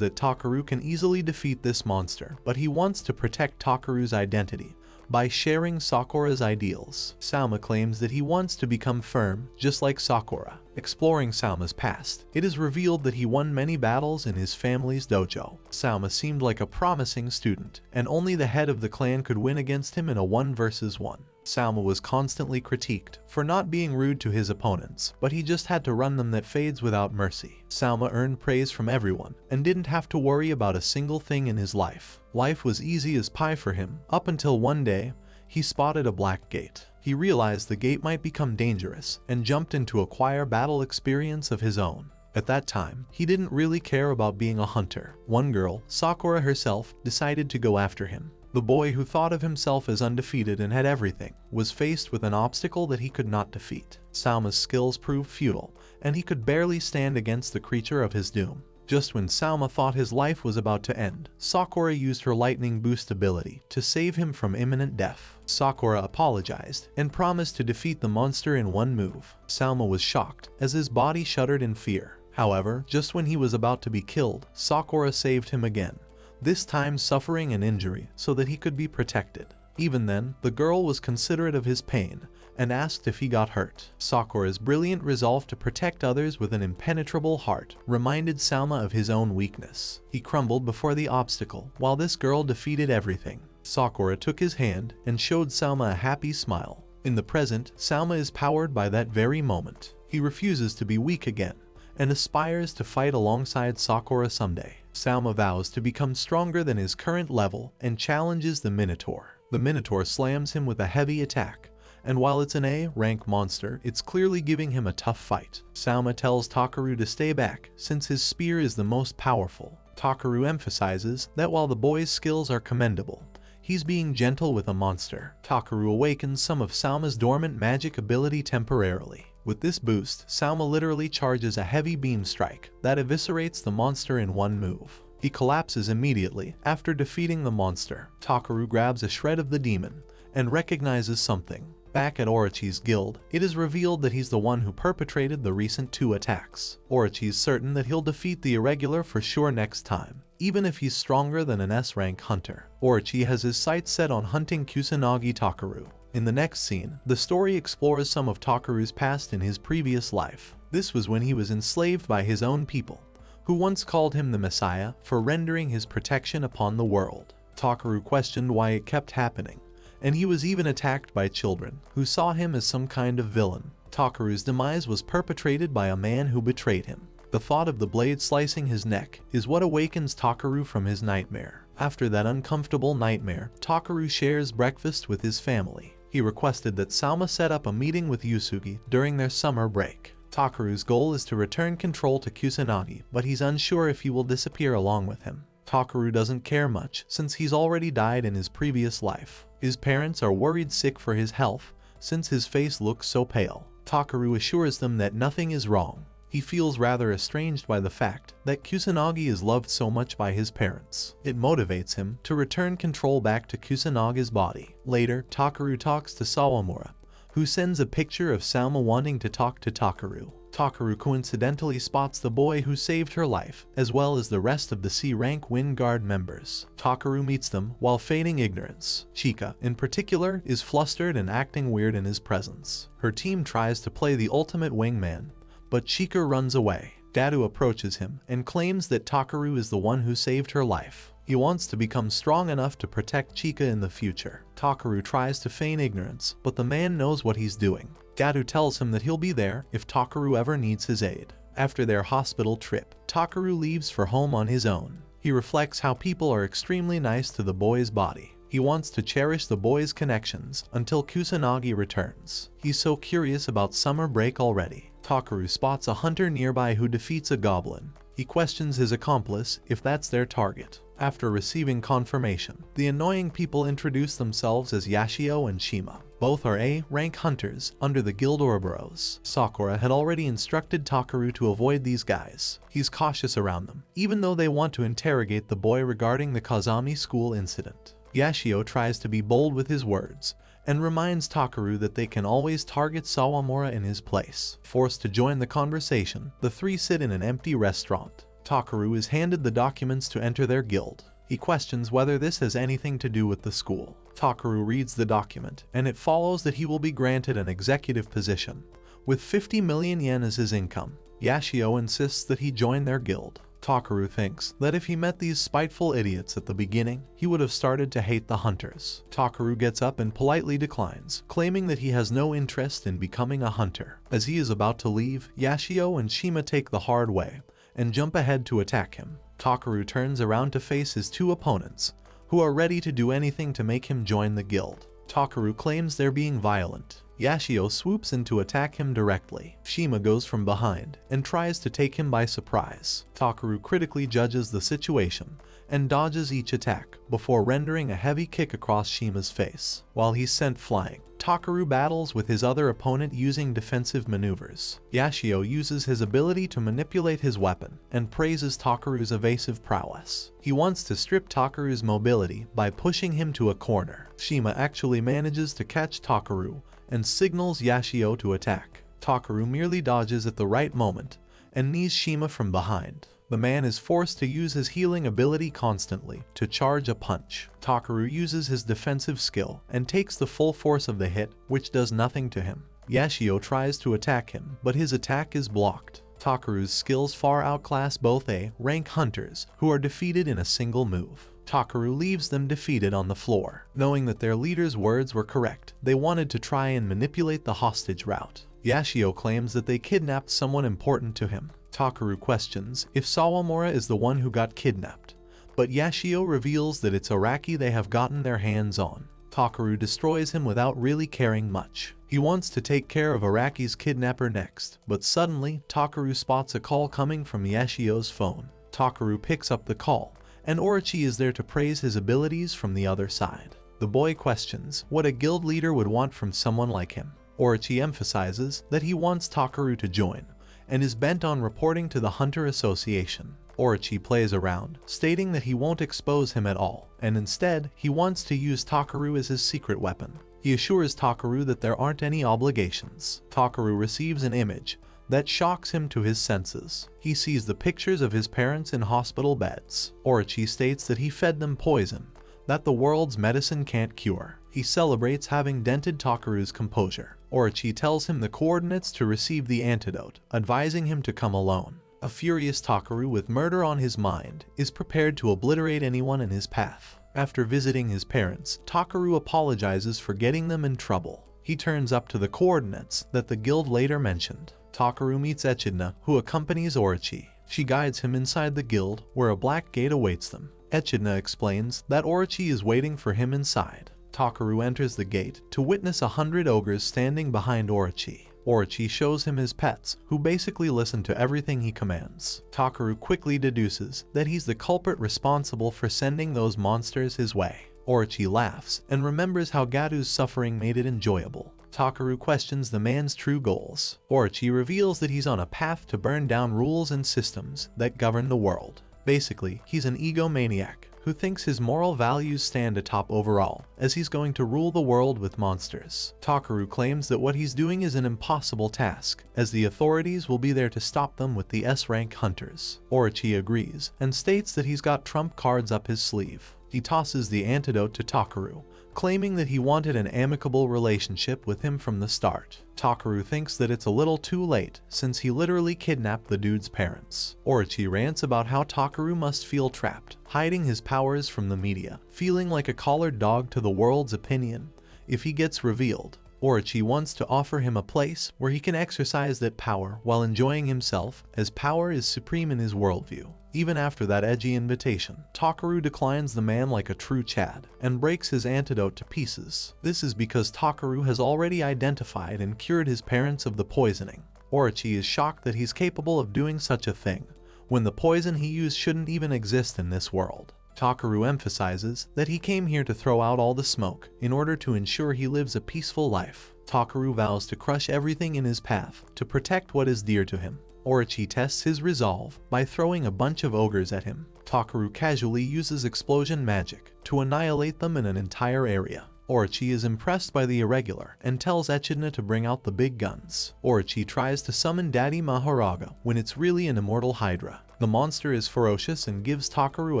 that Takeru can easily defeat this monster, but he wants to protect Takeru's identity by sharing Sakura's ideals. Salma claims that he wants to become firm, just like Sakura. Exploring Salma's past, it is revealed that he won many battles in his family's dojo. Salma seemed like a promising student, and only the head of the clan could win against him in a 1 versus 1. Salma was constantly critiqued for not being rude to his opponents, but he just had to run them that fades without mercy. Salma earned praise from everyone and didn't have to worry about a single thing in his life. Life was easy as pie for him, up until one day, he spotted a black gate. He realized the gate might become dangerous and jumped in to acquire battle experience of his own. At that time, he didn't really care about being a hunter. One girl, Sakura herself, decided to go after him. The boy who thought of himself as undefeated and had everything was faced with an obstacle that he could not defeat. Salma's skills proved futile, and he could barely stand against the creature of his doom. Just when Salma thought his life was about to end, Sakura used her lightning boost ability to save him from imminent death. Sakura apologized and promised to defeat the monster in 1 move. Salma was shocked as his body shuddered in fear. However, just when he was about to be killed, Sakura saved him again, this time suffering an injury so that he could be protected. Even then, the girl was considerate of his pain and asked if he got hurt. Sakura's brilliant resolve to protect others with an impenetrable heart reminded Salma of his own weakness. He crumbled before the obstacle, while this girl defeated everything. Sakura took his hand and showed Salma a happy smile. In the present, Salma is powered by that very moment. He refuses to be weak again and aspires to fight alongside Sakura someday. Salma vows to become stronger than his current level and challenges the Minotaur. The Minotaur slams him with a heavy attack, and while it's an A-rank monster, it's clearly giving him a tough fight. Salma tells Takeru to stay back since his spear is the most powerful. Takeru emphasizes that while the boy's skills are commendable, he's being gentle with a monster. Takeru awakens some of Salma's dormant magic ability temporarily. With this boost, Salma literally charges a heavy beam strike that eviscerates the monster in 1 move. He collapses immediately after defeating the monster. Takeru grabs a shred of the demon and recognizes something. Back at Orochi's guild, it is revealed that he's the one who perpetrated the recent 2 attacks. Orochi's certain that he'll defeat the irregular for sure next time, even if he's stronger than an S-rank hunter. Orochi has his sights set on hunting Kusanagi Takeru. In the next scene, the story explores some of Takeru's past in his previous life. This was when he was enslaved by his own people, who once called him the Messiah for rendering his protection upon the world. Takeru questioned why it kept happening, and he was even attacked by children who saw him as some kind of villain. Takeru's demise was perpetrated by a man who betrayed him. The thought of the blade slicing his neck is what awakens Takeru from his nightmare. After that uncomfortable nightmare, Takeru shares breakfast with his family. He requested that Salma set up a meeting with Yusugi during their summer break. Takeru's goal is to return control to Kusanagi, but he's unsure if he will disappear along with him. Takeru doesn't care much since he's already died in his previous life. His parents are worried sick for his health since his face looks so pale. Takeru assures them that nothing is wrong. He feels rather estranged by the fact that Kusanagi is loved so much by his parents. It motivates him to return control back to Kusanagi's body. Later, Takeru talks to Sawamura, who sends a picture of Salma wanting to talk to Takeru. Takeru coincidentally spots the boy who saved her life, as well as the rest of the C-rank Wind Guard members. Takeru meets them while feigning ignorance. Chika, in particular, is flustered and acting weird in his presence. Her team tries to play the ultimate wingman, but Chika runs away. Dadu approaches him and claims that Takeru is the one who saved her life. He wants to become strong enough to protect Chika in the future. Takeru tries to feign ignorance, but the man knows what he's doing. Dadu tells him that he'll be there if Takeru ever needs his aid. After their hospital trip, Takeru leaves for home on his own. He reflects how people are extremely nice to the boy's body. He wants to cherish the boy's connections until Kusanagi returns. He's so curious about summer break already. Takeru spots a hunter nearby who defeats a goblin. He questions his accomplice if that's their target. After receiving confirmation, the annoying people introduce themselves as Yashio and Shima. Both are A-rank hunters under the guild Ouroboros. Sakura had already instructed Takeru to avoid these guys. He's cautious around them, even though they want to interrogate the boy regarding the Kazami school incident. Yashio tries to be bold with his words, and reminds Takeru that they can always target Sawamura in his place. Forced to join the conversation, the three sit in an empty restaurant. Takeru is handed the documents to enter their guild. He questions whether this has anything to do with the school. Takeru reads the document, and it follows that he will be granted an executive position, with 50 million yen as his income. Yashio insists that he join their guild. Takeru thinks that if he met these spiteful idiots at the beginning, he would have started to hate the hunters. Takeru gets up and politely declines, claiming that he has no interest in becoming a hunter. As he is about to leave, Yashio and Shima take the hard way and jump ahead to attack him. Takeru turns around to face his two opponents, who are ready to do anything to make him join the guild. Takeru claims they're being violent. Yashio swoops in to attack him directly. Shima goes from behind and tries to take him by surprise. Takeru critically judges the situation and dodges each attack before rendering a heavy kick across Shima's face. While he's sent flying, Takeru battles with his other opponent using defensive maneuvers. Yashio uses his ability to manipulate his weapon and praises Takeru's evasive prowess. He wants to strip Takeru's mobility by pushing him to a corner. Shima actually manages to catch Takeru and signals Yashio to attack. Takeru merely dodges at the right moment and knees Shima from behind. The man is forced to use his healing ability constantly to charge a punch. Takeru uses his defensive skill and takes the full force of the hit, which does nothing to him. Yashio tries to attack him, but his attack is blocked. Takeru's skills far outclass both A-rank hunters, who are defeated in a single move. Takeru leaves them defeated on the floor. Knowing that their leader's words were correct, they wanted to try and manipulate the hostage route. Yashio claims that they kidnapped someone important to him. Takeru questions if Sawamura is the one who got kidnapped, but Yashio reveals that it's Araki they have gotten their hands on. Takeru destroys him without really caring much. He wants to take care of Araki's kidnapper next, but suddenly Takeru spots a call coming from Yashio's phone. Takeru picks up the call, and Orochi is there to praise his abilities from the other side. The boy questions what a guild leader would want from someone like him. Orochi emphasizes that he wants Takeru to join, and is bent on reporting to the Hunter Association. Orochi plays around, stating that he won't expose him at all, and instead, he wants to use Takeru as his secret weapon. He assures Takeru that there aren't any obligations. Takeru receives an image that shocks him to his senses. He sees the pictures of his parents in hospital beds. Orochi states that he fed them poison that the world's medicine can't cure. He celebrates having dented Takeru's composure. Orochi tells him the coordinates to receive the antidote, advising him to come alone. A furious Takeru with murder on his mind is prepared to obliterate anyone in his path. After visiting his parents, Takeru apologizes for getting them in trouble. He turns up to the coordinates that the guild later mentioned. Takeru meets Echidna, who accompanies Orochi. She guides him inside the guild, where a black gate awaits them. Echidna explains that Orochi is waiting for him inside. Takeru enters the gate to witness 100 ogres standing behind Orochi. Orochi shows him his pets, who basically listen to everything he commands. Takeru quickly deduces that he's the culprit responsible for sending those monsters his way. Orochi laughs and remembers how Gadu's suffering made it enjoyable. Takeru questions the man's true goals. Orochi reveals that he's on a path to burn down rules and systems that govern the world. Basically, he's an egomaniac who thinks his moral values stand atop overall, as he's going to rule the world with monsters. Takeru claims that what he's doing is an impossible task, as the authorities will be there to stop them with the S-rank hunters. Orochi agrees, and states that he's got trump cards up his sleeve. He tosses the antidote to Takeru, claiming that he wanted an amicable relationship with him from the start. Takeru thinks that it's a little too late, since he literally kidnapped the dude's parents. Orochi rants about how Takeru must feel trapped, hiding his powers from the media, feeling like a collared dog to the world's opinion if he gets revealed. Orochi wants to offer him a place where he can exercise that power while enjoying himself, as power is supreme in his worldview. Even after that edgy invitation, Takeru declines the man like a true Chad and breaks his antidote to pieces. This is because Takeru has already identified and cured his parents of the poisoning. Orochi is shocked that he's capable of doing such a thing, when the poison he used shouldn't even exist in this world. Takeru emphasizes that he came here to throw out all the smoke in order to ensure he lives a peaceful life. Takeru vows to crush everything in his path to protect what is dear to him. Orochi tests his resolve by throwing a bunch of ogres at him. Takeru casually uses explosion magic to annihilate them in an entire area. Orochi is impressed by the irregular and tells Echidna to bring out the big guns. Orochi tries to summon Daddy Mahoraga when it's really an immortal hydra. The monster is ferocious and gives Takeru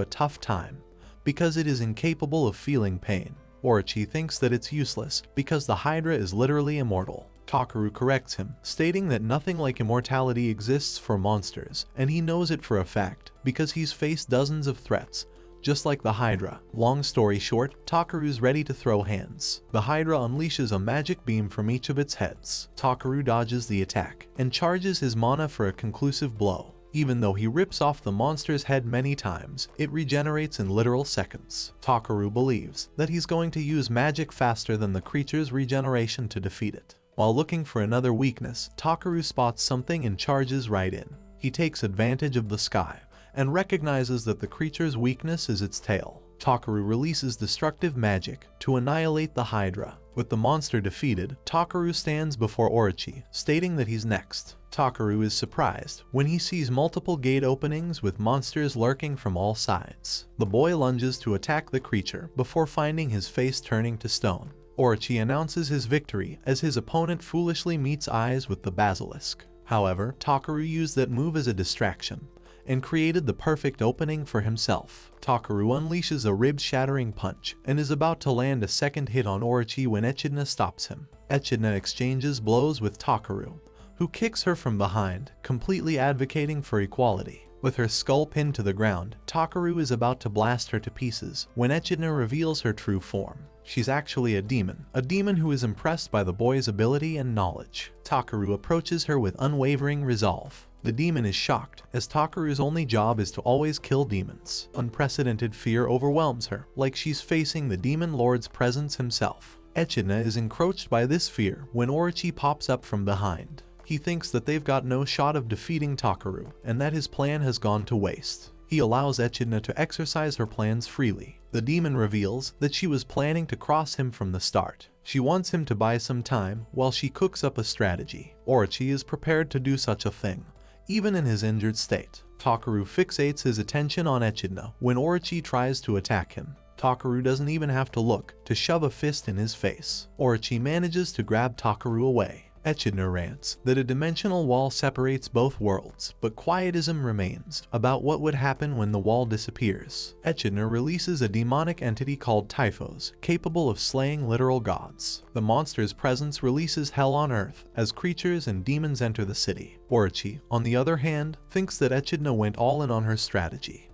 a tough time because it is incapable of feeling pain. Orochi thinks that it's useless because the hydra is literally immortal. Takeru corrects him, stating that nothing like immortality exists for monsters, and he knows it for a fact because he's faced dozens of threats, just like the Hydra. Long story short, Takeru's ready to throw hands. The Hydra unleashes a magic beam from each of its heads. Takeru dodges the attack and charges his mana for a conclusive blow. Even though he rips off the monster's head many times, it regenerates in literal seconds. Takeru believes that he's going to use magic faster than the creature's regeneration to defeat it. While looking for another weakness, Takeru spots something and charges right in. He takes advantage of the sky and recognizes that the creature's weakness is its tail. Takeru releases destructive magic to annihilate the Hydra. With the monster defeated, Takeru stands before Orochi, stating that he's next. Takeru is surprised when he sees multiple gate openings with monsters lurking from all sides. The boy lunges to attack the creature before finding his face turning to stone. Orochi announces his victory as his opponent foolishly meets eyes with the basilisk. However, Takeru used that move as a distraction and created the perfect opening for himself. Takeru unleashes a rib-shattering punch and is about to land a second hit on Orochi when Echidna stops him. Echidna exchanges blows with Takeru, who kicks her from behind, completely advocating for equality. With her skull pinned to the ground, Takeru is about to blast her to pieces when Echidna reveals her true form. She's actually a demon who is impressed by the boy's ability and knowledge. Takeru approaches her with unwavering resolve. The demon is shocked, as Takeru's only job is to always kill demons. Unprecedented fear overwhelms her, like she's facing the demon lord's presence himself. Echidna is encroached by this fear when Orochi pops up from behind. He thinks that they've got no shot of defeating Takeru, and that his plan has gone to waste. He allows Echidna to exercise her plans freely. The demon reveals that she was planning to cross him from the start. She wants him to buy some time while she cooks up a strategy. Orochi is prepared to do such a thing, even in his injured state. Takeru fixates his attention on Echidna when Orochi tries to attack him. Takeru doesn't even have to look to shove a fist in his face. Orochi manages to grab Takeru away. Echidna rants that a dimensional wall separates both worlds, but quietism remains about what would happen when the wall disappears. Echidna releases a demonic entity called Typhos, capable of slaying literal gods. The monster's presence releases hell on earth as creatures and demons enter the city. Orochi, on the other hand, thinks that Echidna went all in on her strategy.